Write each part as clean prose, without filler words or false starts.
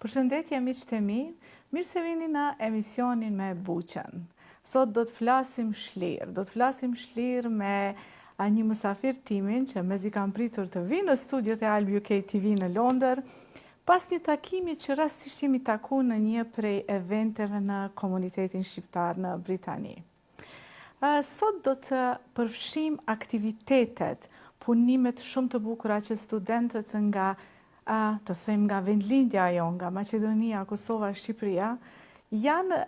Përshëndetje miqtë e mi, mirë se vini në emisionin me Buqen. Sot do të flasim shlirë me një mësafir timin që mezi kam pritur të vinë në studiot e Albi UK TV në Londër, pas një takimi që rastisht jemi taku në një prej eventeve në komunitetin shqiptar në Britani. Sot do të përfshim aktivitetet, punimet shumë të bukura që studentët nga të them nga vendlindja jo, nga Macedonia, Kosova, Shqipëria, janë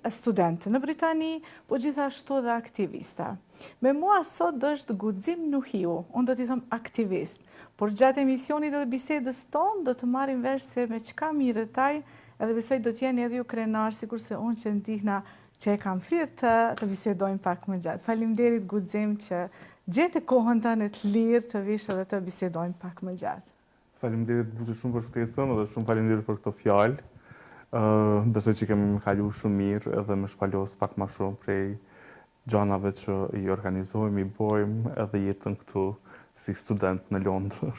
studentë në Britani, po gjithashtu dhe aktivista. Me mua sot është Guxim Nuhiu, unë do t'i thëm aktivist, por gjatë emisionit dhe bisedës tonë do të marrim vesh se me çka mirë taj, edhe besoj do t'jeni edhe ju krenar, sikur se unë që ndihna që e kam thirrë të bisedojmë pak më gjatë. Faleminderit Guxim që gjete kohën tënde të lirë të vish edhe të bisedojmë pak më gjatë. Faleminderit Buqe shumë për ftesën dhe shumë faleminderit për këto fjalë. Besoj që kemi kalu shumë mirë edhe më shpalos pak më shumë prej gjanave që i organizojmë, i bojmë edhe jetën këtu si student në Londër.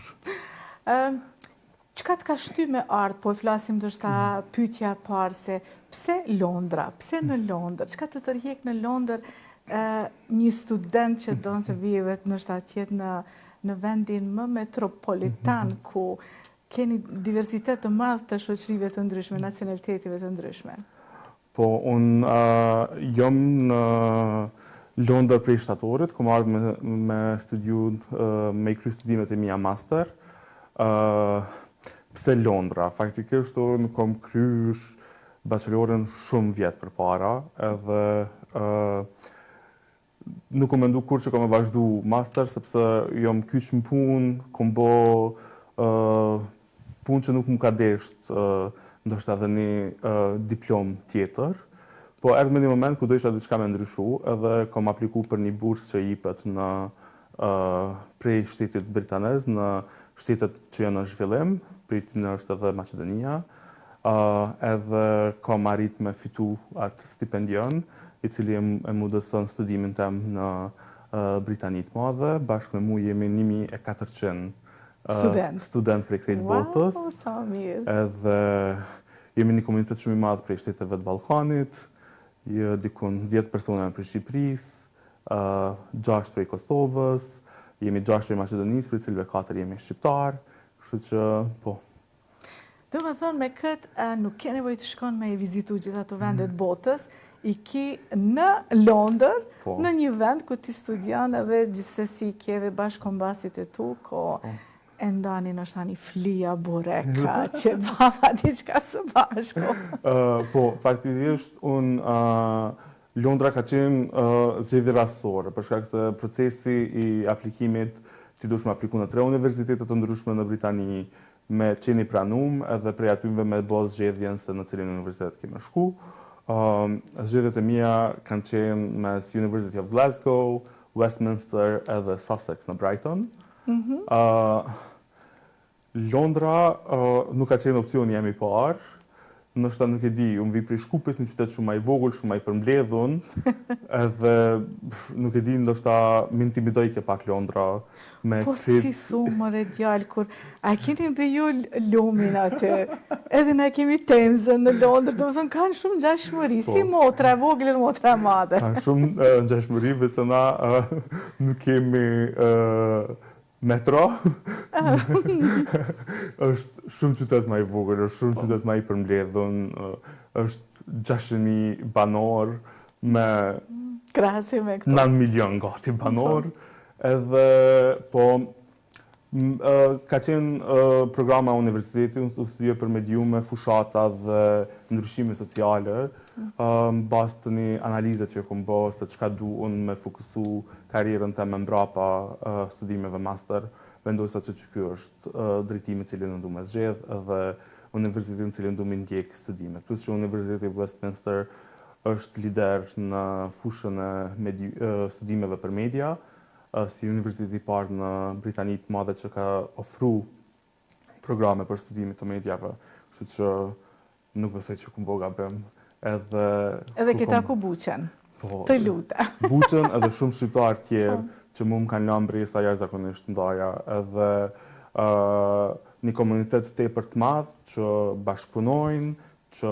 Çka të ka shty me ardhë, po e flasim ndoshta pyetja e parë se pse Londra, pse në Londër, çka të tërheq në Londër një student që don të vijë vetë ndoshta atje në vendin më metropolitan, ku keni diversitet të madh të shoqërive të ndryshme, nacionalitetive të ndryshme. Po, unë jam në Londër prej shtatorit, kom ardhë me i kry studimet e mia master. Pse Londra? Faktikisht unë kom krysh bachelorin shumë vjetë përpara, edhe nuk kom mendu kur që kom e vazhdu master, sepse jom kyç në punë, kom bo punë që nuk më ka desht, ndoshta edhe një diplom tjetër. Po erdhë me një moment ku do isha diçka me ndryshu, edhe kom apliku për një bursë që jipet në prej shtetit britanez, në shtetet që janë në zhvillim, pritin është edhe Macedonia, edhe kom arrit me fitu atë stipendion, i cili e mundëson studimin tem në Britani të Madhe. Bashkë me mu jemi 1400 student prej krejt botës. Wow, sa mirë! Edhe jemi një komunitet shumë i madh prej shteteve të Ballkanit, dikun 10 persona prej Shqipërisë, 6 prej Kosovës, jemi 6 prej Maqedonisë, prej cilëve 4 jemi shqiptar, kështu që po. Do me thënë me këtë nuk ke nevojë të shkon me i vizitu gjitha të vendet botës, i ki në Londër, në një vend ku ti studion edhe gjithsesi ke edhe bashkëkombasit e tu, ko e ndani nështë një flia bureka, që bava diçka së bashko. Po, faktikisht, Londra ka qenë zgjedhje rastësore, për shkak se procesi i aplikimit ti duhesh me apliku në 3 universitete të ndryshme në Britani, me qeni pranum, edhe prej atyve me bë zgjedhjen se në cilin universitet kemi shku. Zgjedhjet e mia kanë qenë mes University of Glasgow, Westminster edhe Sussex në Brighton. Londra nuk ka qenë opcioni jam i parë. Ndoshta nuk e di, unë vi prej Shkupit, një qytet shumë më i vogël, shumë më i përmbledhur, edhe nuk e di, ndoshta më intimidoi ke pak Londra. Po si thumë, more djalë, kur a keni dhe ju lumin aty, edhe na kemi Temzën në Londër, do më thënë kanë shumë ngjashmëri, si motra e vogël dhe motra e madhe. Kanë shumë ngjashmëri, veçse na nuk kemi metro. Është shumë qytet më i vogël, është shumë qytet më i përmbledhur, është 600.000 banor me krahasi me këto 9 milion gati banor. Edhe, po, ka qenë programa universitetit, unë studioj për mediume, fushata dhe ndryshime sociale, bazë të një analize që e kom bë se çka du unë me fokusu karrierën time mbrapa studimeve master, vendosa që ky është drejtimi i cilin unë du me zgjedh, edhe universitetin cilin du me ndjek studimet. Plus që Universiteti Westminster është lider në fushën e studimeve për media, si universiteti i parë në Britani të Madhe që ka ofru programe për studimit të mediave, kështu që nuk besoj që kum bo gabim. Edhe këta ku Buqen, të luta. Buqen edhe shumë shqiptar tjerë që mu më kanë lanë bresa jashtëzakonisht ndaja, edhe një komunitet tepër të madh që bashkëpunojnë, që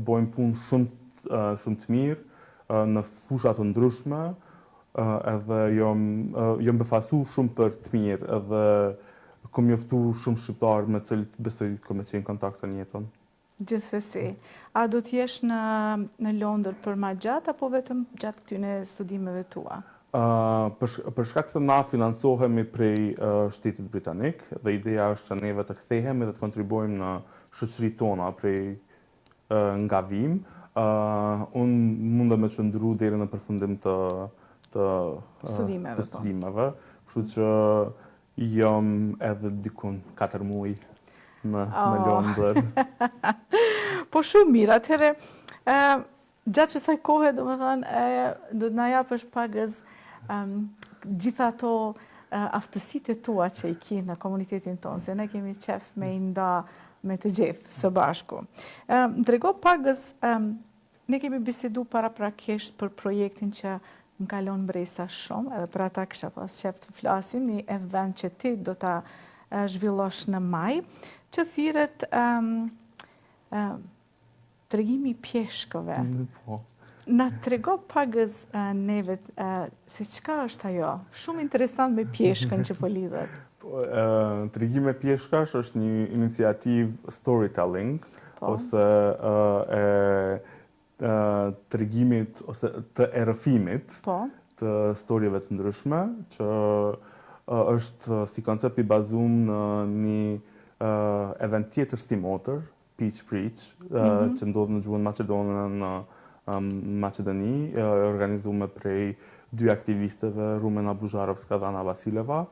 bojnë punë shumë të mirë në fusha të ndryshme, edhe jom befasu shumë për të mirë, edhe kom njoftu shumë shqiptarë me cilët besoj kom e qenë kontakte në jetën. Gjithsesi, a do t'jesh në Londër për ma gjatë, apo vetëm gjatë këtyne studimeve tua? Për shkak se na financohemi prej shtetit britanik, dhe ideja është që neve të kthehemi dhe të kontribuojmë në shoqëritë tona prej nga vim, unë mundem me qëndru deri në përfundim të studimeve, kështu që jam edhe dikun 4 muaj në Londër. Po shumë mirë, atëherë, gjatë kësaj kohe, do të na japësh pagës gjitha ato aftësitë tua që i ki në komunitetin tonë, se ne kemi qef me i nda me të gjithë së bashku. Më trego pagës, ne kemi bisedu paraprakisht për projektin që më kalon bresa shumë, edhe për ata kisha pas qef të flasim, një event që ti do ta zhvillosh në maj, që thirret tregimi i pjeshkëve. Na trego pagës neve se çka është ajo? Shumë interesant me pjeshkën që po lidhet. Tregimi i pjeshkash është një iniciativë storytelling, ose tregimit ose të erëfimit të historieve të ndryshme, që është si koncept i bazuar në një event tjetër stimotër, Pitch Preach, që ndodh në gjuhën maqedone në Maqedoni, organizuar prej 2 aktivistëve, Rumena Buzharovska dhe Ana Vasileva.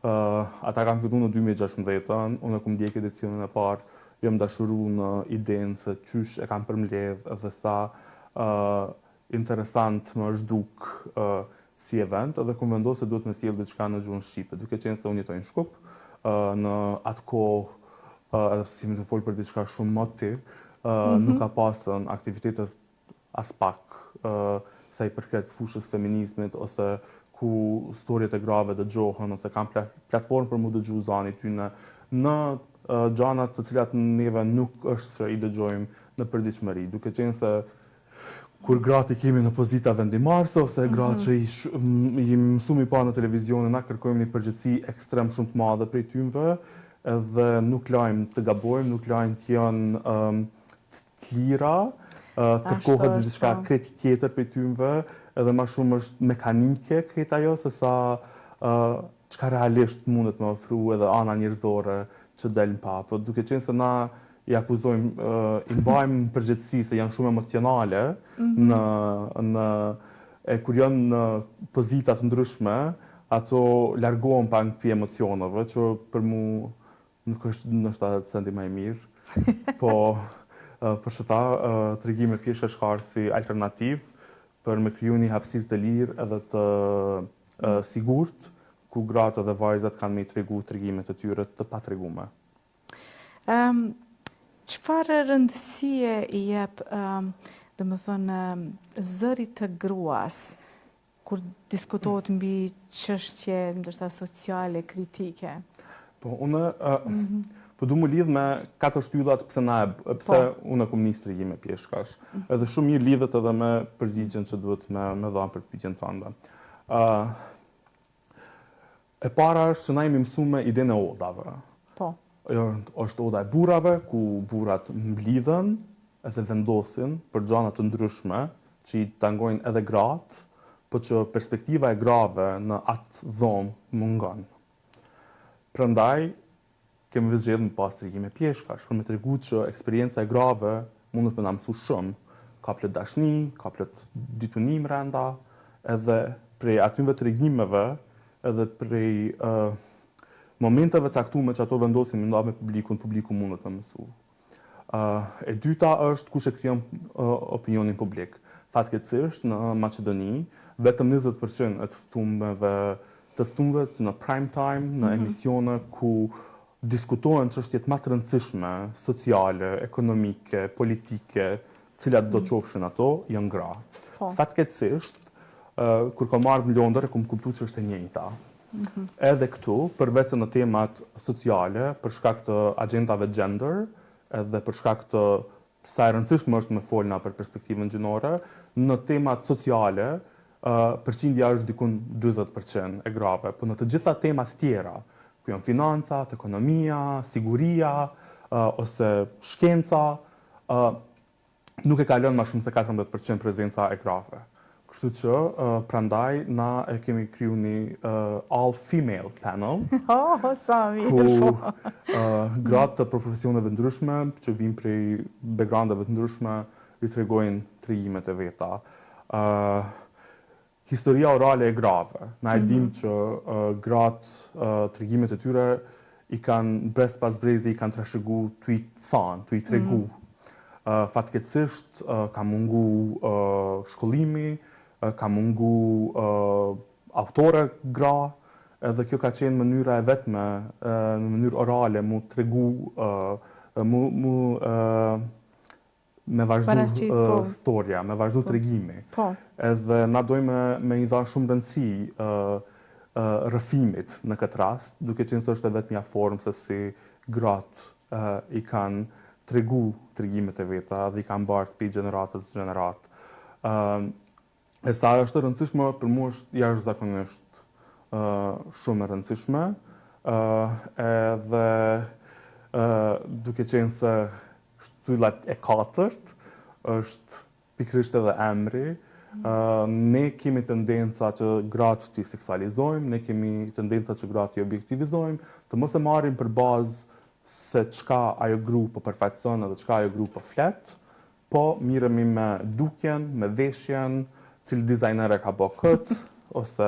Ata kanë filluar në 2016, unë kam ndjek edicionin e parë, jam dashuru në idenë se qysh e kanë përmbledh dhe sa interesant më është duk si event, edhe kom vendosur se duhet me sjell diçka në gjuhën shqipe, duke qenë se unë jetoj në Shkup, në atë kohë, si më të fol për diçka shumë më të tillë, nuk ka pasën aktivitetet as pak sa i përket fushës feminizmit, ose ku storjet e grave dëgjohen, ose kanë platformë për mu dëgju zanit tyne në gjanat të cilat neve nuk është se i dëgjojmë në përditshmëri, duke qenë se kur gratë i kemi në pozita vendimarse, ose gratë që i mësumi pa në televizion, na kërkojmë një përgjegjësi ekstrem shumë të madhe prej tyre, edhe nuk lajmë të gabojmë, nuk lajmë të janë të lira, kërkohet diçka krejt tjetër prej tyre, edhe më shumë është mekanike krejt ajo, se sa çka realisht mundet me ofru edhe ana njerëzore që delnë pa. Po duke qenë se na i akuzojmë, i mbajmë përgjegjësi se janë shumë emocionale, kur janë në pozita të ndryshme, ato largohen pak prej emocioneve, që për mu nuk është ndoshta sendi më i mirë. Po për shkak tregimi pjeshkë shkar si alternativë për me kriju një hapësirë të lirë edhe të sigurt, ku gratë dhe vajzat kanë me i tregu tregimet e tyre të patregume. Çfarë rëndësie i jep, domethënë, zërit të gruas kur diskutohet mbi çështje ndoshta sociale, kritike? Po unë po du më lidh me 4 shtyllat pse unë kom nis tregime pjeshkash. Edhe shumë mirë lidhet edhe me përgjigjen që duhet me dhanë për pyetjen tënde. E para është që na jemi mësuar me idenë e odave. Po. Është oda e burrave, ku burrat mblidhen edhe vendosin për gjëra të ndryshme që i tangojnë edhe gratë, po që perspektiva e grave në atë dhomë mungon. Prandaj kemi vëzhgjedhur me pas tregime pjeshkash, për me tregu që eksperienca e grave mundet me na mësu shumë, ka plot dashni, ka plot ditunim renda, edhe prej atyve tregimeve, edhe prej momenteve caktuar që ato vendosin me nda me publikun, publiku mundet me mësu. E dyta është kush e krijon opinionin publik. Fatkeqësisht në Maqedoni vetëm 20% e të ftumëve në prime time, në emisione ku diskutohen çështjet më të rëndësishme, sociale, ekonomike, politike, cilat do qofshin ato, janë gra. Fatkeqësisht, kur kam marrë në Londër, kam kuptuar që është e njëjta. Edhe këtu, përveç se në temat sociale, për shkak të agendave gender, edhe për shkak të sa e rëndësishme është me folna për perspektivën gjinore, në temat sociale, përqindja është dikun 20% e grave, por në të gjitha temat tjera, ku janë financat, ekonomia, siguria, ose shkenca, nuk e kalon më shumë se 14% prezenca e grave. Kështu që, prandaj, na e kemi kriju një all-female panel, sa mirë, ku gratë të profesioneve ndryshme, që vinë prej backgroundeve të ndryshme, i tregojnë tregimet e veta. Historia orale e grave. Na e dim që gratë tregimet e tyre i kanë brez pas brezi, i kanë trashëgu të i thanë, të i tregu. Fatkeqësisht ka mungu shkollimi, ka mungu autore gra, edhe kjo ka qenë mënyra e vetme, në mënyrë orale, mu tregu, me vazhdu storja, me vazhdu tregimi. Edhe na dojmë me i dha shumë rëndësi rrëfimit në këtë rast, duke qenë se është e vetmja formë se si gratë i kanë tregu tregimet e veta dhe i kanë bartë pi gjeneratës gjeneratë. E sa është rëndësishme, për mu është jashtëzakonisht shumë e rëndësishme, edhe duke qenë se shtyllat e katërt është pikërisht edhe emri, ne kemi tendenca që gratë t'i seksualizojmë, ne kemi tendenca që gratë t'i objektivizojmë, të mos e marrim për bazë se çka ajo grup po përfaqëson edhe çka ajo grup po flet, po miremi me dukjen, me veshjen, cili dizajner e ka bo këtë, ose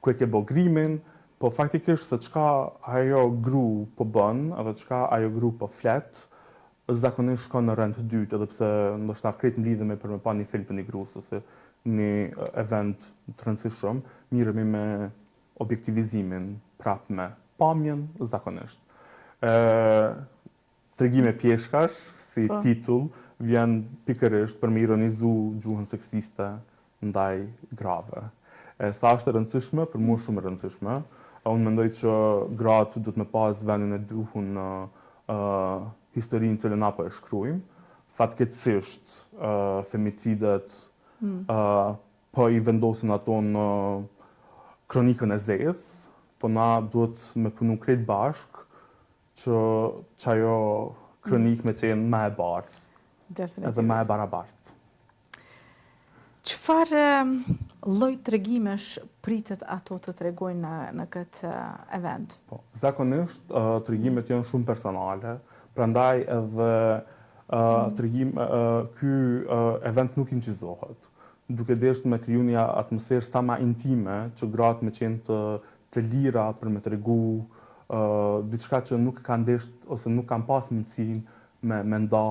ku e ke bo grimin, po faktikisht se çka ajo gru po bën, edhe çka ajo gru po flet, zakonisht shkon në rend të dytë, edhe pse ndoshta krejt mlidhemi për me pa një film për një grus, ose një event të rëndësishëm, miremi me objektivizimin prap me pamjen, zakonisht. Tregime pjeshkash, si titull, vjen pikërisht për me ironizu gjuhën seksiste ndaj grave. Sa është e rëndësishme, për mu shumë e rëndësishme, unë mendoj që gratë duhet me pas vendin e duhur në historinë që na po e shkruajmë. Fatkeqësisht, femicidet po i vendosin ato në kronikën e zezë, po na duhet me punu krejt bashk që ajo kronikë me qenë më e bardhë, edhe më e barabartë. Çfarë lloj tregimesh pritet ato të tregojnë në këtë event? Zakonisht, tregimet janë shumë personale, prandaj edhe ky event nuk incizohet, duke deshur me kriju një atmosferë sa më intime, që gratë me qenë të lira për me tregu diçka që nuk kanë deshur ose nuk kanë pas mundësinë me nda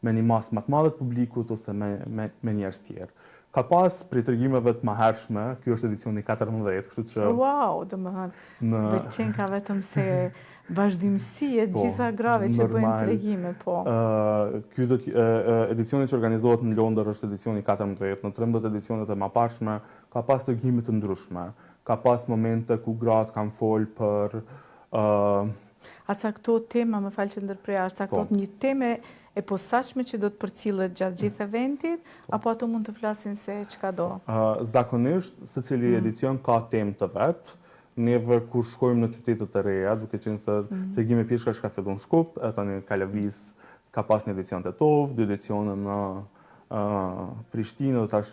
me një masë më të madhe të publikut ose me njerëz tjerë. Ka pas prej tregimeve të mëhershme, ky është edicioni 14, kështu që Wow, domethënë veçën ka vetëm se vazhdimsi e gjitha grave që bëjnë tregime, po. Ky edicioni që organizohet në Londër është edicioni 14, në 13 edicionet e mëparshme ka pas tregime të ndryshme, ka pas momente ku gratë kanë folë për A caktohet tema, më falë që ndërpreja, a caktohet një teme e posaçme që do të përcillet gjatë gjithë eventit, apo ato mund të flasin se çka do? Zakonisht, secili edicion ka temë të vet. Neve kur shkojmë në qytete të reja, duke qenë se tregimi pjeshkash ka filluar në Shkup, tani ka lëviz, ka pas një edicion të Tov, 2 edicione në Prishtinë, dhe tash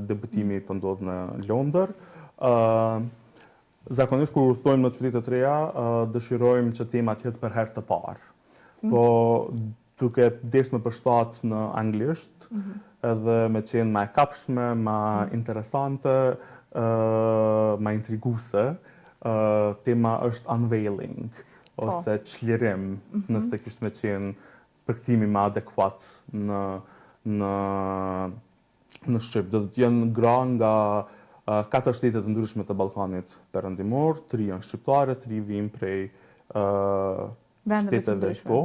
debutimi po ndodh në Londër. Zakonisht kur udhtojmë në qytete të reja, dëshirojmë që tema të jetë për herë të parë. Po duke deshur me përshtat në anglisht, edhe me qenë më e kapshme, më interesante, më intriguese, tema është unveiling, ose çlirim, nëse kishte me qenë përkthimi më adekuat në Shqip. Do të jenë gra nga 4 shtete të ndryshme të Ballkanit Perëndimor, 3 janë shqiptare, 3 vijnë prej vendeve të ndryshme.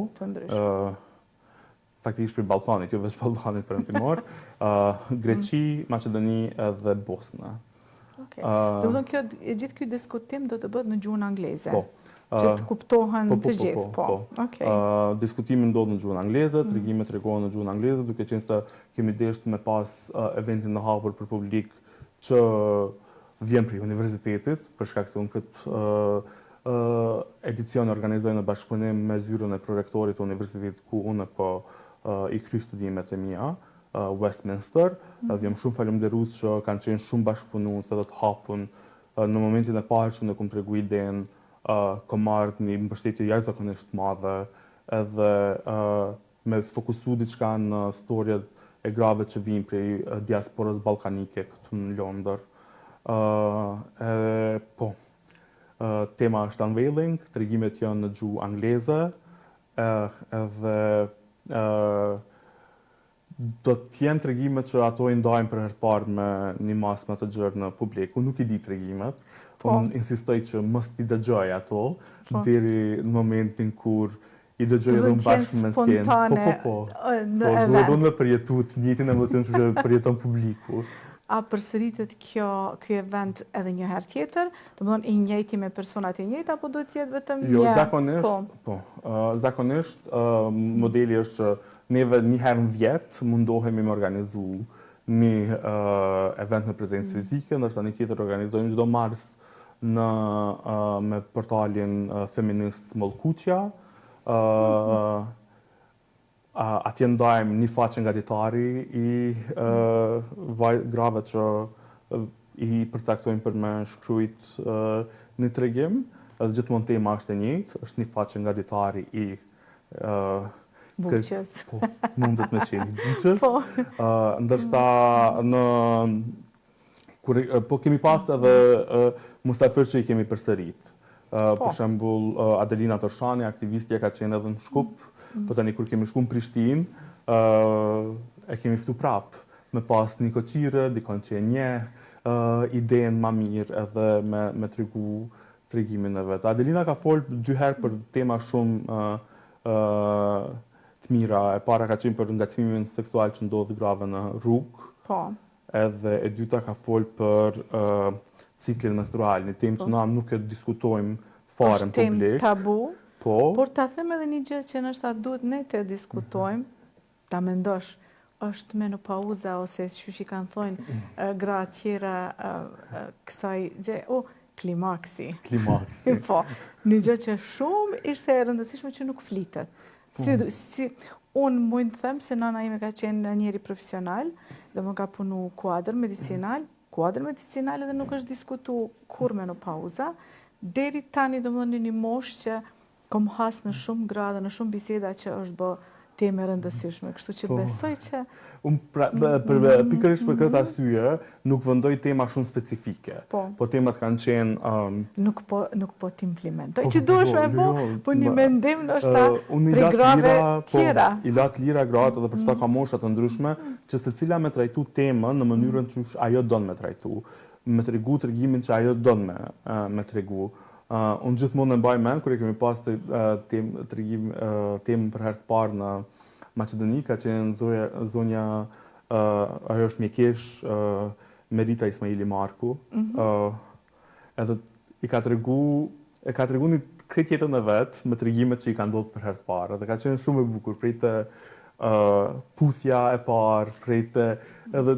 Faktikisht prej Ballkanit, jo vetëm Ballkanit Perëndimor, Greqi, Maqedoni edhe Bosna. Okay. Do të thonë kjo gjithë ky diskutim do të bëhet në gjuhën angleze. Po. Që të kuptohen të gjithë. Po. Okay. Diskutimi ndodh në gjuhën angleze, tregimet tregohen në gjuhën angleze, duke qenë se kemi deshur me pas eventin në hapur për publik që vjen prej universitetit, për shkak se unë këtë edicion organizoj në bashkëpunim me zyrën e prorektorit të universitetit ku unë po i kryj studimet e mia, Westminster. Jam shumë falënderues që kanë qenë shumë bashkëpunues edhe të hapun në momentin e parë që ne kum tregu idenë, kam marrë një mbështetje jashtëzakonisht madhe edhe me fokusu diçka në storjet e grave që vijnë prej diasporës ballkanike këtu në Londër. Po, tema është unveiling, tregimet janë në gjuhë angleze, edhe do të jenë tregimet që ato i ndajmë për herë të parë me një masë më të gjerë në publik. Unë nuk i di tregimet, unë insistoj që mos i dëgjoj ato deri në momentin kur i dëgjoj edhe unë bashkë me skenë. Po, duhet unë me përjetu të njëjtin emocion që përjeton publiku. A përsëritet ky event edhe një herë tjetër? Do të thonë i njëjti me personat e njëjtë apo duhet të jetë vetëm një? Jo, zakonisht modeli është që neve një herë në vjet mundohemi me organizu një event me prezencë fizike, ndërsa një tjetër organizojmë çdo mars me portalin feminist Mollkuqja. Atje ndajmë një faqe nga ditari i grave që i përcaktojmë për me shkruajt një tregim. Gjithmonë tema është e njëjtë, është një faqe nga ditari i buqës. Po, mundet me qenë buqës. Ndërsa po kemi pas edhe mustafir që i kemi përsërit. Për shembull, Adelina Torshani, aktivistja, ka qenë edhe në Shkup, po tani kur kemi shku në Prishtinë, e kemi ftu prap me pas një koqire, dikon që e njeh idenë ma mirë edhe me tregu tregimin e vetë. Adelina ka folë 2 herë për tema shumë të mira. E para ka qenë për ngacmimin seksual që ndodh grave në rrugë. Po. Edhe e dyta ka folë për ciklin menstrual, një temë që na nuk e diskutojmë fare në publik. Është temë tabu. Po. Por ta them edhe një gjë që nështë duhet ne të diskutojmë, ta mendosh, është menopauza ose siç i kanë thonë gra tjera kësaj gjë, klimaksi. Klimaksi. Po, një gjë që shumë ishte e rëndësishme që nuk flitet. Unë mund të them se nana ime ka qenë njëri profesional, dhe më ka punu kuadër medicinal edhe nuk është diskutu kur menopauza, deri tani do më në një moshë që kom has në shumë gradë, në shumë biseda që është bë temë rëndësishme, kështu që besoj që... Unë pikërisht për këtë arsye nuk vendoj tema shumë specifike, po temat kanë qenë... Nuk po t'implementoj, që duhesh me po një mendim në është prej grave tjera. I latë lira gratë edhe për çdo ka moshat të ndryshme, që secila me trajtu temën në mënyrën që ajo don me trajtu, me tregu tregimin që ajo don me tregu. Unë gjithmonë e mbaj mend kur e kemi pas temën për herë të parë në Maqedoni, ka qenë zonja, ajo është mjekesh, Merita Ismaili Marku. Edhe e ka tregu një krejt jetën e vetë me tregimet që i ka ndodhur për herë të parë. Dhe ka qenë shumë e bukur, prej të puthja e parë, edhe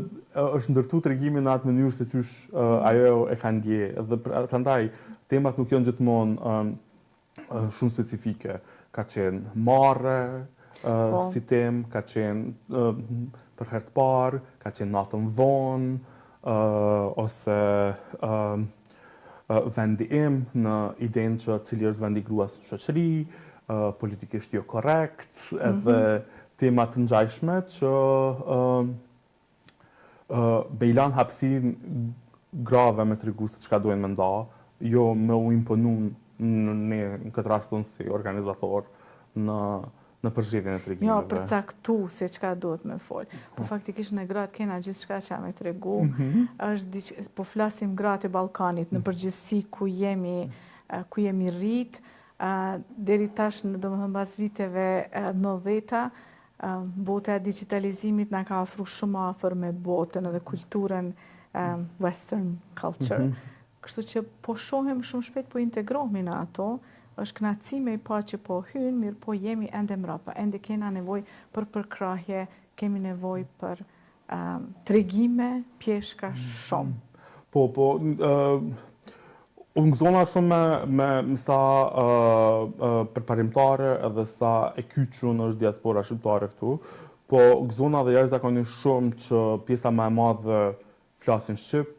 është ndërtu tregimin në atë mënyrë se qysh ajo e ka ndje. Edhe prandaj temat nuk janë gjithmonë shumë specifike. Ka qenë marrë si temë, ka qenë për herë të parë, ka qenë natën vonë, ose vendi im në idenë që cili është vendi gruas në shoqëri, politikisht jo korrekt, edhe temat të ngjashme që me i lanë hapësinë grave me tregu se çka duhen me nda, jo me u imponu në këtë rast tonë si organizator në përzgjedhjen e tregimeve. Jo, përcaktu se çka duhet me folë. Po faktikisht në gratë kena gjithçka që me tregu. Po flasim gratë e Ballkanit në përgjithësi ku jemi rrit, deri tash domethënë pas viteve 90-ta, bota e digitalizimit na ka ofruar shumë afër me botën edhe kulturën Western culture. Kështu që po shohim shumë shpejt, po integrohemi në ato, është kënaqësi me i pa që po hynë, mirë po jemi ende mrapa, ende kena nevojë për përkrahje, kemi nevojë për tregime, pjeshka shumë. Po, unë gëzona shumë me sa përparimtare edhe sa e kyçun është diaspora shqiptare këtu, po gëzona dhe jashtëzakonisht shumë që pjesa më e madhe flasin shqip,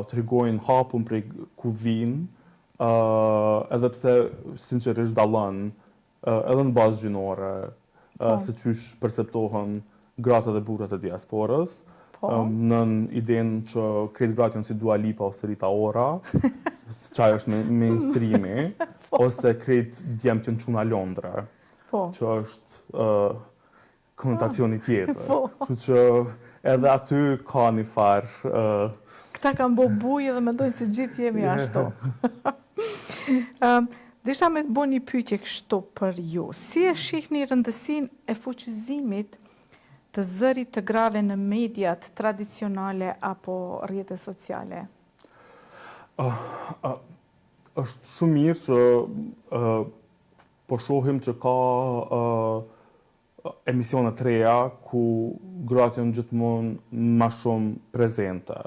tregojnë hapun prej ku vinë, edhe pse sinqerisht dallon edhe në bazë gjinore, se qysh perceptohen gratë dhe burrat e diasporës, në idenë që krejt gratë janë si Dua Lipa ose Rita Ora, çaj është mainstreami, ose krejt djemt janë çuna Londra, që është konotacioni tjetër. Kështu që edhe aty ka një farë këta kanë bo bujë dhe mendojnë se gjithë jemi ashtu. Desha me të bo një pyetje kështu për ju. Si e shihni rëndësinë e fuqizimit të zërit të grave në mediat tradicionale apo rrjetet sociale? Është shumë mirë që po shohim që ka emisione të reja ku gratë janë gjithmonë më shumë prezente.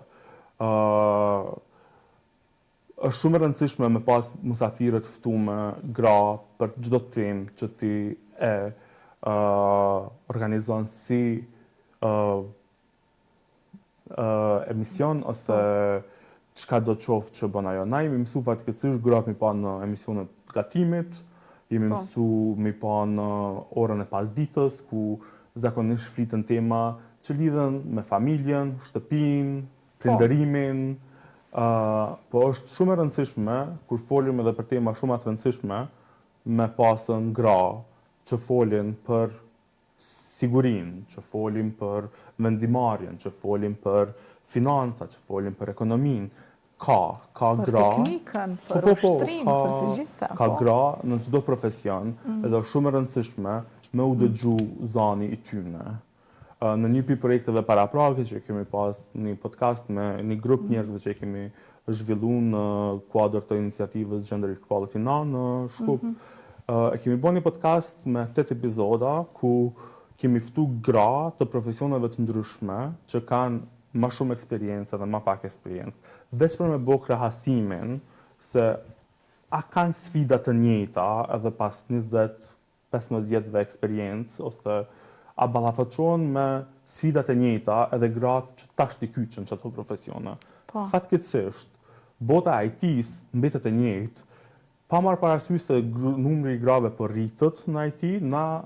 Është shumë e rëndësishme me pas musafire të ftume gra për çdo temë që ti e organizon si emision ose çka do të qoftë që bën ajo. Na jemi mësu fatkeqësisht gratë mi pa në emisionet gatimit, jemi mësu mi pa në orën e pasditës, ku zakonisht fliten tema që lidhen me familjen, shtëpinë, prindërimin, po është shumë e rëndësishme, kur folim edhe për tema shumë të rëndësishme, me pasën gra që folin për sigurinë, që folin për vendimarrjen, që folin për financa, që folin për ekonominë. Ka për gra... Për teknikën, për ushtrim, për të gjitha. Ka gra në çdo profesion, edhe shumë e rëndësishme me u dëgju zani i tyne. Në një pi projekteve paraprake që kemi pas një podcast me një grup njerëzve që kemi zhvilluar në kuadër të iniciativës Gender Equality Na në Shkup, kemi bërë një podcast me 8 epizoda ku kemi ftu gra të profesioneve të ndryshme që kanë më shumë eksperiencë dhe më pak eksperiencë. Veç për me bërë krahasimin se a kanë sfida të njëjta edhe pas 20-15 vjetëve eksperiencë ose a ballafaqohen me sfidat e njëjta edhe gratë që tash t'i kyçen çato profesione. Fatkeqësisht, bota e IT-s mbetet e njëjtë, pa marrë parasysh se numri i grave po rritet në IT, na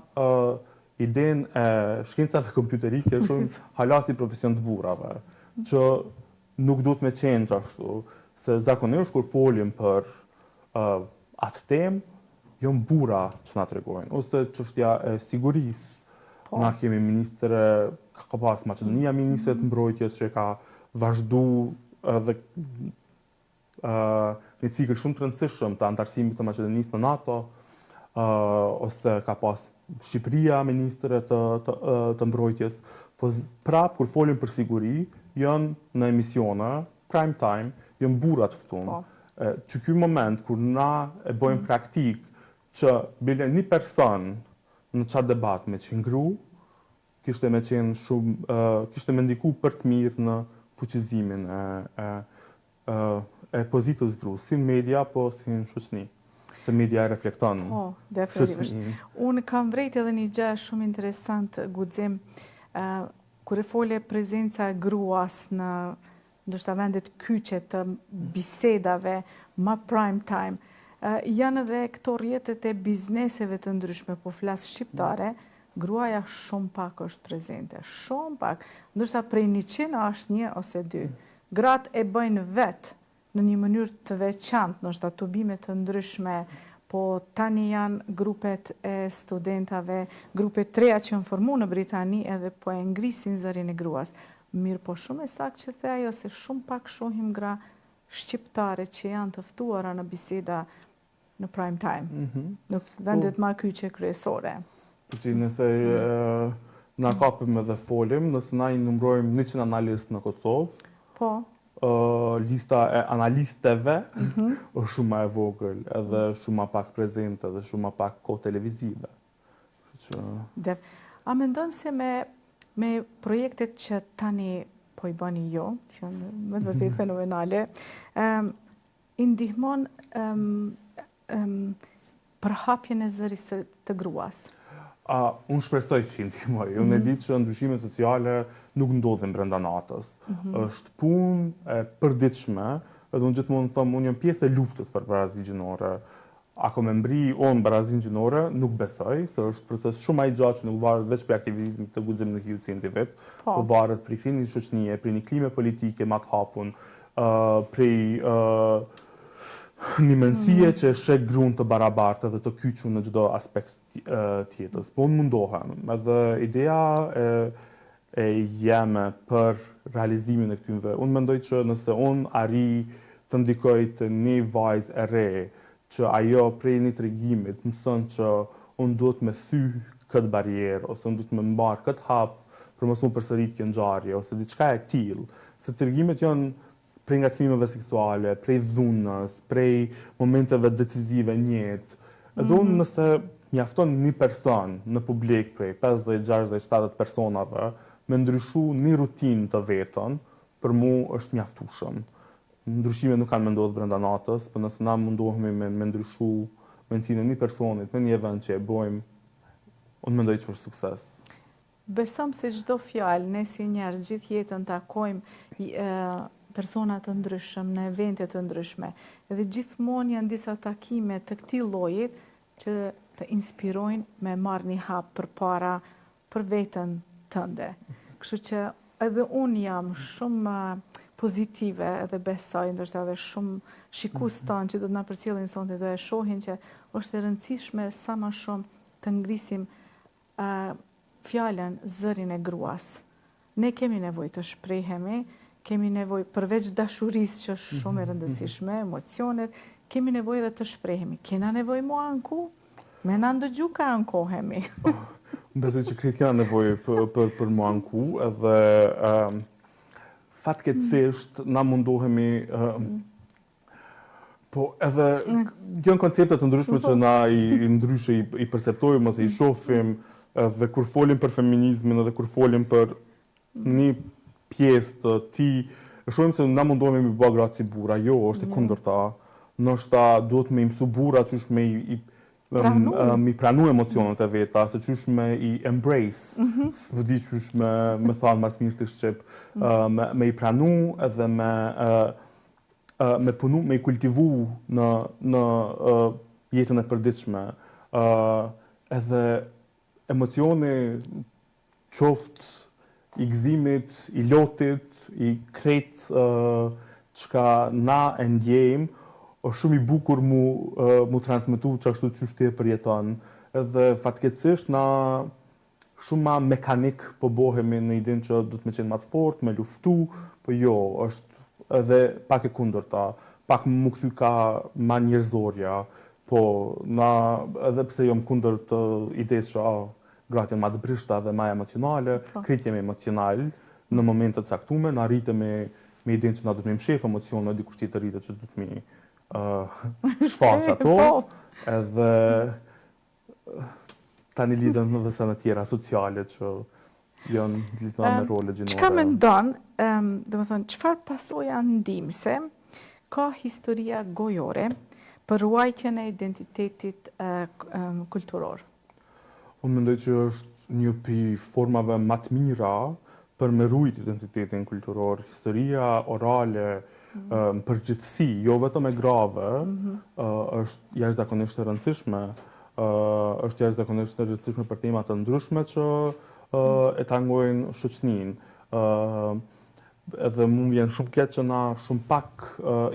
idenë e shkencave kompjuterike shumë hala si profesion të burrave, që nuk duhet me qenë ashtu, se zakonisht kur folim për atë temë, janë burra që na tregojnë, ose çështja e sigurisë. Na kemi ministre, ka pas Maqedonia ministre të mbrojtjes që ka vazhdu edhe një cikël shumë të rëndësishëm të antarësimit të Maqedonisë në NATO, ose ka pas Shqipëria ministre të mbrojtjes. Po prap, kur folim për siguri, janë në emisione, prime time, janë burra të ftuar. Që ky moment kur na e bëjmë praktik që bile një person në çat debat me qenë gru, kishte me qenë shumë, kishte me ndiku për të mirë në fuqizimin e pozitës gru, si në media, po si në shoqëni. Se media e reflekton. Po, definitivisht. Unë kam vrejt edhe një gjë shumë interesant, Guxim, kur e fole prezenca e gruas në ndoshta vendet kyçe të bisedave, ma prime time, janë edhe këto rrjetet e bizneseve të ndryshme, po flas shqiptare, gruaja shumë pak është prezente, shumë pak. Ndoshta prej 100 është 1 ose 2. Gratë e bëjnë vetë në një mënyrë të veçantë, ndoshta tubime të ndryshme, po tani janë grupet e studentave, grupet të reja që janë formuar në Britani edhe po e ngrisin zërin e gruas. Mirë, po shumë e saktë që the ajo se shumë pak shohim gra shqiptare që janë të ftuara në biseda në prime time, në vendet ma kyçe kryesore. Nëse na kapim edhe folim, nëse na i numrojmë 100 analistë në Kosovë, Po. Lista e analistëve është shumë më e vogël, edhe shumë më pak prezente dhe shumë më pak kohë televizive. A mendon se me projektet që tani po i bani jo, që janë me të vërtetë fenomenale, i ndihmon përhapjen e zëris të gruas? Unë shpresoj që i ndihmoj. Unë e di që ndryshimet sociale nuk ndodhin brenda natës. Është punë e përditshme, edhe unë gjithmonë them, unë jam pjesë e luftës për barazinë gjinore. Ako me mbri unë barazinë gjinore, nuk besoj, se është proces shumë më i gjatë që nuk varet vetëm prej aktivizmit të guximit në hiucin të vet, po varet prej krindjes shoqënie, prej një klime politike më të hapun, prej një mendësie që shek gruan të barabartë dhe të kyçur në çdo aspekt tjetër. Po unë mundohem, edhe ideja e jeme për realizimin e këtyre. Unë mendoj që nëse unë arri të ndikoj të një vajzë e re, që ajo prej një tregimit mëson që unë duhet me thy këtë barierë, ose unë duhet me mbarë këtë hapë për mos mu përsërit kjo ngjarje, ose diçka e tillë. Se tregimet janë prej ngacmimeve seksuale, prej dhunës, prej momenteve decisive në jetë. Edhe unë nëse mjafton një person në publik prej 50, 60, 70 personave me ndryshu një rutinë të vetën, për mu është mjaftueshëm. Ndryshime nuk kanë me ndodhë brenda natës, por nëse na mundohemi me ndryshu mendsinë e një personit në një event që e bojmë, unë mendoj që është sukses. Besom se çdo fjalë, ne si njerëz gjithë jetën takojmë persona të ndryshëm në evente të ndryshme. Edhe gjithmonë janë disa takime të këtij lloji që të inspirojnë me marrë një hap përpara për veten tënde. Kështu që edhe unë jam shumë pozitive edhe besoj, ndoshta edhe shumë shikues tanë që do të na përcjellin sonte do e shohin që është e rëndësishme sa më shumë të ngrisim fjalën, zërin e gruas. Ne kemi nevojë të shprehemi, kemi nevojë përveç dashurisë që është shumë e rëndësishme, emocionet, kemi nevojë edhe të shprehemi. Kena nevojë mu anku? Me na ndëgju ka ankohemi. Besoj që krejt kena nevojë për mu anku, edhe fatkeqësisht na mundohemi po edhe janë koncepte të ndryshme që na i ndryshe i perceptojmë ose i shohim, edhe kur folim për feminizmin edhe kur folim për një pjesë të tij, shohim se na mundohemi me bë gratë si burra. Jo, është e kundërta. Ndoshta duhet me mësu burra qysh me mi pranu emocionet e veta, se qysh me i embrace, vëdi qysh me thanë mas mirë të shqip, me i pranu edhe me punu, me i kultivu në jetën e përditshme. Edhe emocioni qoftë i gëzimit, i lotit, i krejt çka na e ndjejmë, është shumë i bukur mu transmetu që ashtu qysh ti e përjeton. Edhe fatkeqësisht na shumë ma mekanik po bohemi në idenë që du të me qenë ma të fort, me luftu, po jo, është edhe pak e kundërta, pak mu kthy ka ma njerëzorja, po na edhe pse jom kundër të idesë që gratë janë ma të brishta dhe ma emocionale, krejt jemi emocional në momentet caktume, na rritemi me idenë që na du të me mshef emocione, dikush tjetër rritet që du të me shfaq ato, edhe tani lidhen edhe sa në tjera sociale që janë lidhura me role gjinore. Çka mendon, domethënë, çfarë pasoja ndihmëse ka historia gojore për ruajtjen e identitetit kulturor? Unë mendoj që është një prej formave më të mira për me ruajt identitetin kulturor, historia orale, në përgjithësi, jo vetëm e grave, është jashtëzakonisht e rëndësishme, është jashtëzakonisht e rëndësishme për tema të ndryshme që e tangojnë shoqërinë. Edhe mu vjen shumë keq që na shumë pak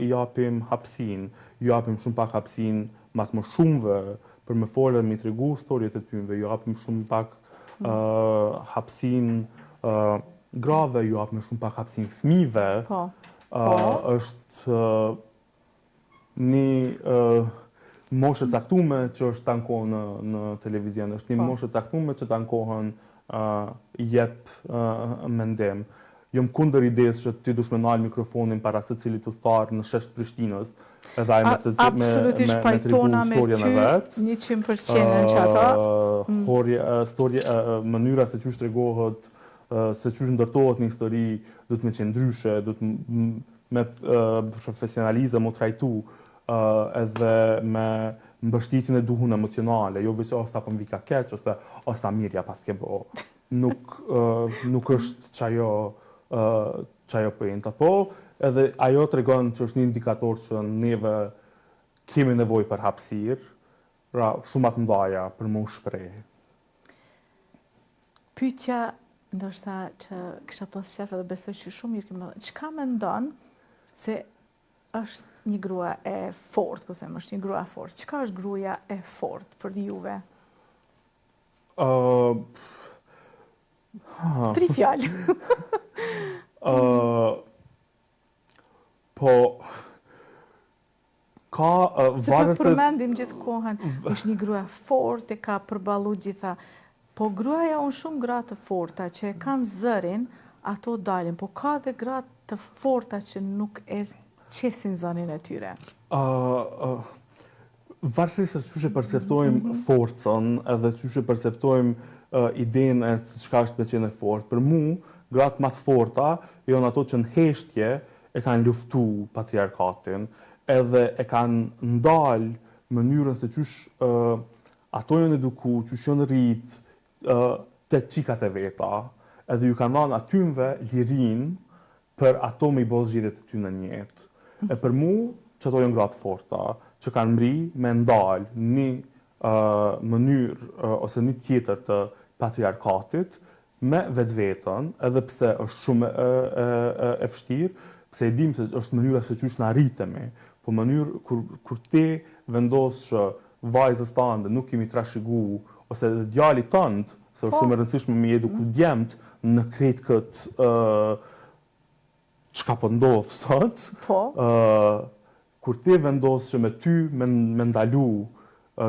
i japim hapësinë, ju japim shumë pak hapësinë më të shumëve për me folë, me tregu historiet e tyre, ju japim shumë pak hapësinë grave, ju japim shumë pak hapësinë fëmijëve. Është një moshë e caktuar që është tankohen në televizion, është një moshë e caktuar që tankohen jep mendim. jom kundër idesë që ti dush me nalë mikrofonin para se cilit udhëtar në shesh të Prishtinës, edhe ai Absolutisht pajtona me ty 100% që ata. Mënyra se qysh tregohet, se qysh ndërtohet një histori, du të me qenë ndryshe, du të me profesionalizëm o trajtu, edhe me mbështitjen e duhun emocionale, jo veç ose ta po mvika keq, ose ta mirja pas ke bo. Nuk është qajo pojenta, po edhe ajo tregon që është një indikator që neve kemi nevojë për hapësirë, shumë të mdhaja për më u shpreh. Pyetja ndoshta që kisha pas qef edhe besoj që shumë mirë kemi. Çka mendon se është një grua e fortë, po them, është një grua e fortë. Çka është gruaja e fortë për juve? 3 fjalë. Po ka se po përmendim gjithkohën, është një grua fortë, e ka përballu gjitha. Po gruaja, unë shumë gra të forta që kanë zërin, ato dalin, po ka dhe gra të forta që nuk e qesin zërin e tyre. Varësisht se çysh e perceptojmë forcën, edhe çysh e perceptojmë idenë e çka është me qenë e fortë. Për mu, gratë më të forta janë ato që në heshtje e kanë luftu patriarkatin, edhe e kanë ndalë mënyrën se çysh ato janë eduku, çysh janë rritë të qikat e veta, edhe ju kanë dhënë atymve lirin për ato me i bos zgjedhjet e tyre në jetë. E për mu, që ato janë gratë forta, që kanë mri me ndalë një mënyrë ose një tjetër të patriarkatit me vetën, edhe pse është shumë e vështirë, pse e dim se është mënyra se qysh na rritemi, po mënyrë kur ti vendos që vajzës tande nuk kemi trashëgu, ose djalit tënd, se është shumë e rëndësishme me eduku djemt në krejt këtë çka po ndodh sot. Kur ti vendos që me ty me ndalu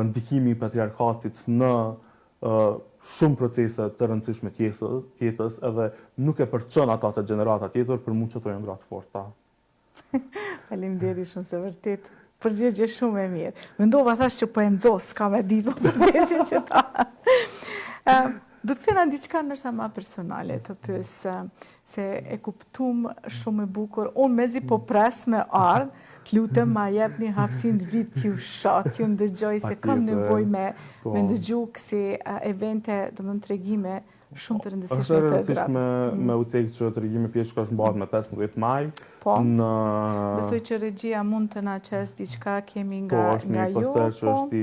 ndikimi i patriarkatit në shumë procese të rëndësishme tjetës, edhe nuk e përçon ata të gjenerata tjetër, për mu që to janë gratë forta. Faleminderit shumë, se vërtet përgjigje shumë e mirë. Mendova thash që po e nxos, s'ka me ditë më përgjigje që ta. Do të thëna diçka nërsa ma personale, të pyes se e kuptum shumë e bukur. Unë mezi po pres me ardhë, të lutem ma jep një hapësin të vit t'ju shoh, t'ju ndëgjoj, se kam nevojë me ndëgju kësi evente, do më në tregime shumë të rëndësishme për gratë. Është rëndësishme me u cekë që tregimi pjeshka është mbahet me 15 maj. Besoj që regjia mund të na qes diçka kemi nga ju. Po, është një poster që është i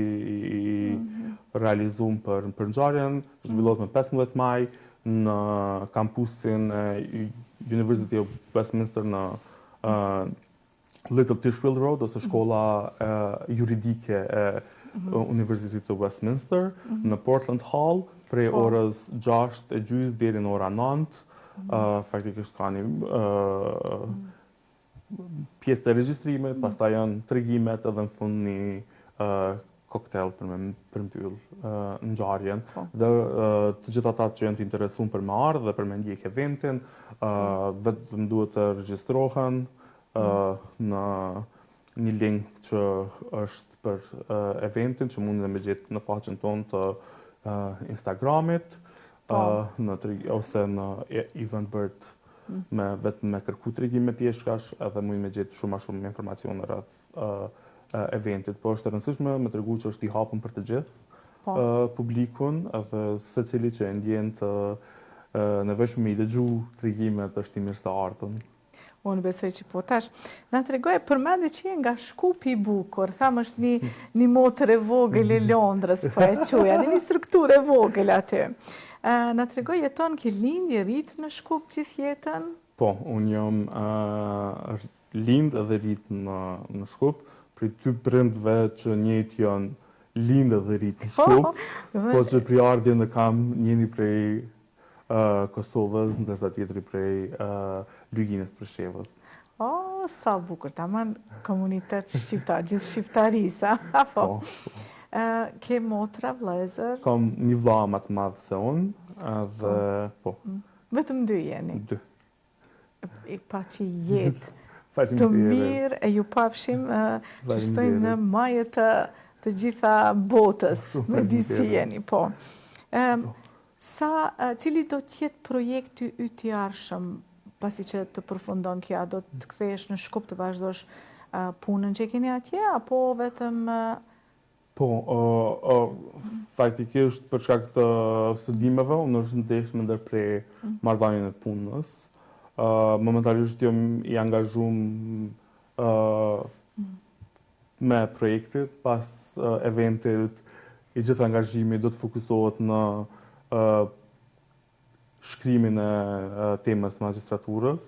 realizum për ngjarjen, zhvillohet me 15 maj në kampusin e University of Westminster në Little Tishfield Road, ose shkolla juridike e Universitetit të Westminster, në Portland Hall, prej orës 6:30 deri në ora 9. Faktikisht ka një pjesë të regjistrimet, pastaj janë tregimet, edhe në fund një koktel për mbyll ngjarjen. Dhe të gjithë ata që janë të interesuar për me ardhë dhe për me ndjek eventin, vetëm duhet të regjistrohen në një link që është për eventin, që mund të me gjetë në faqen tonë të Instagramit, ose në Eventbrite, vetëm me kërku tregime pjeshkash, edhe mund me gjetë shumë informacione rreth eventit. Po është e rëndësishme me tregu që është i hapur për të gjithë publikun, edhe secili që e ndjen të nevojshëm me i dëgju tregimet është i mirë se ardhën. Unë besoj që po tash. Na tregoj përmendje që je nga Shkupi i bukur, tham është një motër e vogël e Londrës, po e quja, një strukturë e vogël aty. Na tregoj, jeton ke lindje, rrit në Shkup gjithë jetën? Po, unë jam lind edhe rrit në Shkup, për ty prindve që njëjtë janë lind edhe rrit në Shkup, po që pri ardhjen e kam njëni prej Kosovës, ndërsa tjetri prej Lyginës Preshevës. Sa bukur, tamam komunitet shqiptar, gjithë shqiptarisa. Ke motra, vëllezër? Kam një vëlla më të madh se unë, edhe po. Vetëm 2 jeni? 2. i pa që jetë të mirë e ju pafshim që shtojnë në majët të gjitha botës me disi jeni, po. Cili do t'jetë projekti yt i arshëm pasi që të përfundon kja, do të kthehesh në Shkup të vazhdosh punën që keni atje, apo vetëm... Po, faktikisht për shkak të studimeve, unë është ndeshme ndërprej marrëdhënien e punës. Momentalisht jam i angazhuar me projektit, pas eventit i gjithë angazhimi do të fokusohet në shkrimin e temës magistraturës.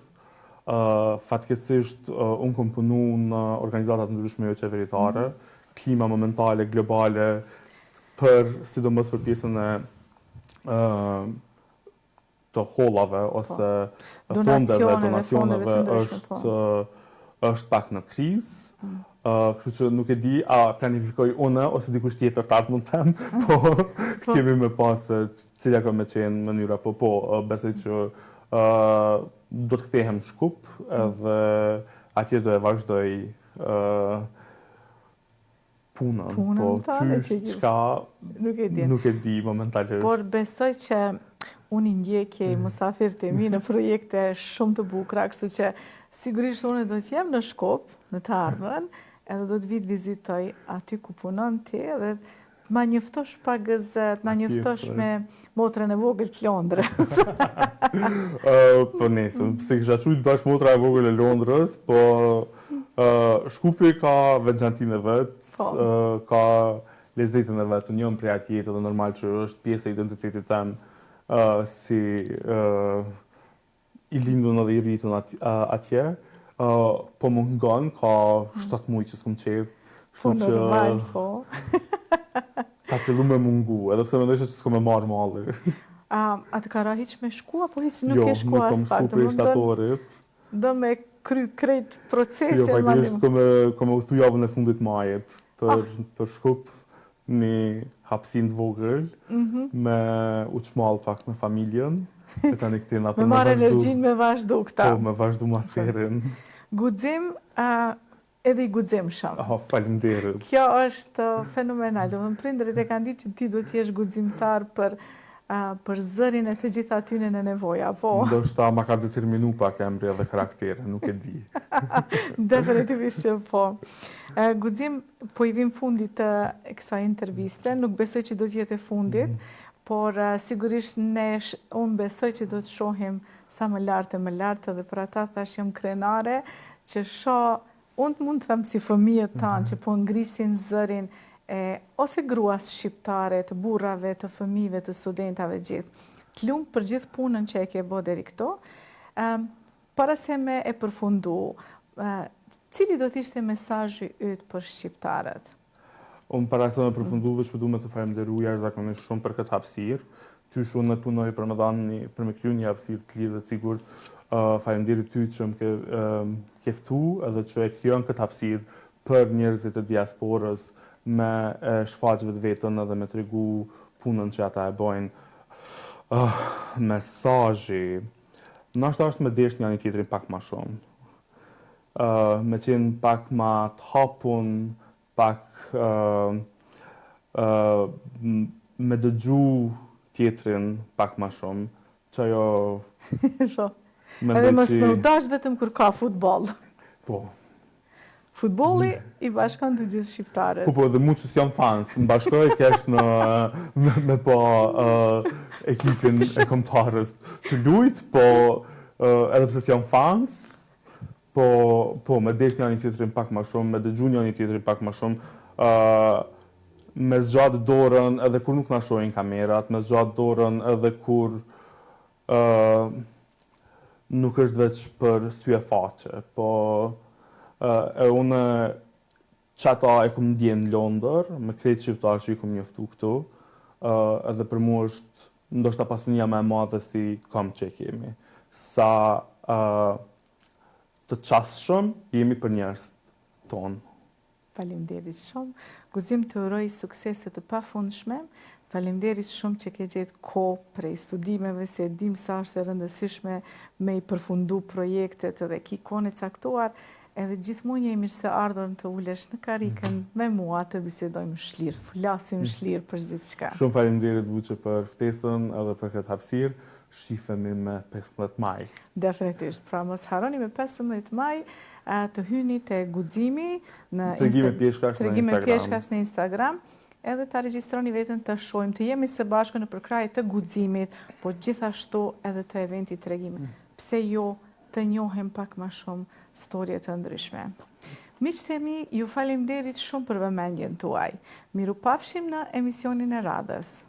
Fatkeqësisht unë kam punuar në organizata të ndryshme jo qeveritare, klima momentale, globale, sidomos për pjesën e të hollave ose fondeve, donacioneve është pak në krizë. Kështu që nuk e di a planifikoj unë ose dikush tjetër të ardhmën tem, po kemi me pas se cila ka me qenë mënyra, po besoj që do të kthehem në Shkup edhe atje do e vazhdoj punën, po çka nuk e di momentalisht. Por besoj që unë i ndjekje i musafirët e mi në projekte shumë të bukura, kështu që sigurisht unë do të jem në Shkup në të ardhmen, edhe do të vit vizitoj aty ku punon ti edhe ma njëftosh pa gëzet, ma njëftosh me motrën e vogël të Londrës. Po nesë, se kisha qujtë bashkë motra e vogël e Londrës, po Shkupi ka veçantinë e vetë, ka lezetën e vetë, unë jam prej atje dhe normal që është pjesë e identitetit tem si i lindun edhe i rritun atje. Po më ngon, ka 7 muaj që s'kom qetë. Po normal, po. Ka fillu me mungu, edhe pse mendoj që s'kom e marrë malli. A të ka ra hiq me shku, apo hiq nuk e shku as pak? Jo, nuk kom shku për shtatorit. Do me kry krejt procesin? Jo, faktikisht kom e uthu javën e fundit majit për Shkup, një hapësin të vogël, me uçmall pak me familjen. Me marrë energjin me vazhdu këta. Po, me vazhdu masterin. Guxim, edhe i guxim shumë. Faleminderit. Kjo është fenomenal. Do më prindërit e kanë ditë që ti do t'jesh guximtar për zërin e të gjitha tyne në nevoja, po? Ndoshta ma ka determinu pak emri edhe karaktere, nuk e di. Definitivisht që po. Guxim, po i vim fundit të kësaj interviste, nuk besoj që do t'jetë e fundit, por sigurisht unë besoj që do të shohim sa më lartë dhe për ata thash jam krenare që unë mund të them si fëmijët tanë që po ngrisin zërin ose gruas shqiptare, të burrave, të fëmijëve, të studentave gjithë. Të lumë për gjithë punën që e ke bo deri këto. Para se me e përfundu, cili do t'ishte mesazhi yt për shqiptarët? Unë para se me përfunduve që du me të falenderu jashtëzakonisht shumë për këtë hapësirë. Qysh unë punoj për me kriju një hapësirë të lirë dhe të sigurt. Falenderit ty që më ke ftu edhe që e krijon këtë hapësirë për njerëzit e diasporës me shfaq vetën edhe me tregu punën që ata e bojnë. Mesazhi ndoshta është me desh njëri tjetrin pak më shumë. Me qenë pak më të hapun, pak me dëgju tjetrin pak më shumë, që ajo... Edhe mos me u dash vetëm kur ka futboll. Po. Futbolli i bashkon të gjithë shqiptarët. Po, dhe mu që s'jam fans, më bashkoj kesh me po ekipin e kombëtarës të lujt, po edhe pse s'jam fans, po me desh një tjetrin pak më shumë, me dëgju një tjetrin pak më shumë, me zgjat dorën edhe kur nuk na shohin kamerat, me zgjat dorën edhe kur nuk është veç për sy e faqe, po unë që ata e kom ndjen në Londër, me krejt shqiptar që i kom njoftu këtu, edhe për mu është ndoshta pasunia më e madhe si kam që kemi. Sa të qasshëm jemi për njerëz tonë. Faleminderit shumë. Guzim të uroj suksese të pafundshme. Faleminderit shumë që ke gjetë kohë prej studimeve, se dim sa është e rëndësishme me i përfundu projektet edhe ki kohën e caktuar, edhe gjithmonë je mirë se ardhur të ulesh në karikën me mua të bisedojmë shlirë, flasim shlirë për gjithçka. Shumë faleminderit Buçe për ftesën edhe për këtë hapësirë. Shifemi me 15 maj. Definitivisht, pra mos harroni me 15 maj të hyni te guximi në Tregime pjeshkash në Instagram, edhe ta regjistroni veten të shohim, të jemi së bashku në përkrahje të guximit, po gjithashtu edhe të eventit tregime. Pse jo të njohim pak më shumë storje të ndryshme. Miqtë e mi, ju faleminderit shumë për vëmendjen tuaj. Mirupafshim në emisionin e radhës.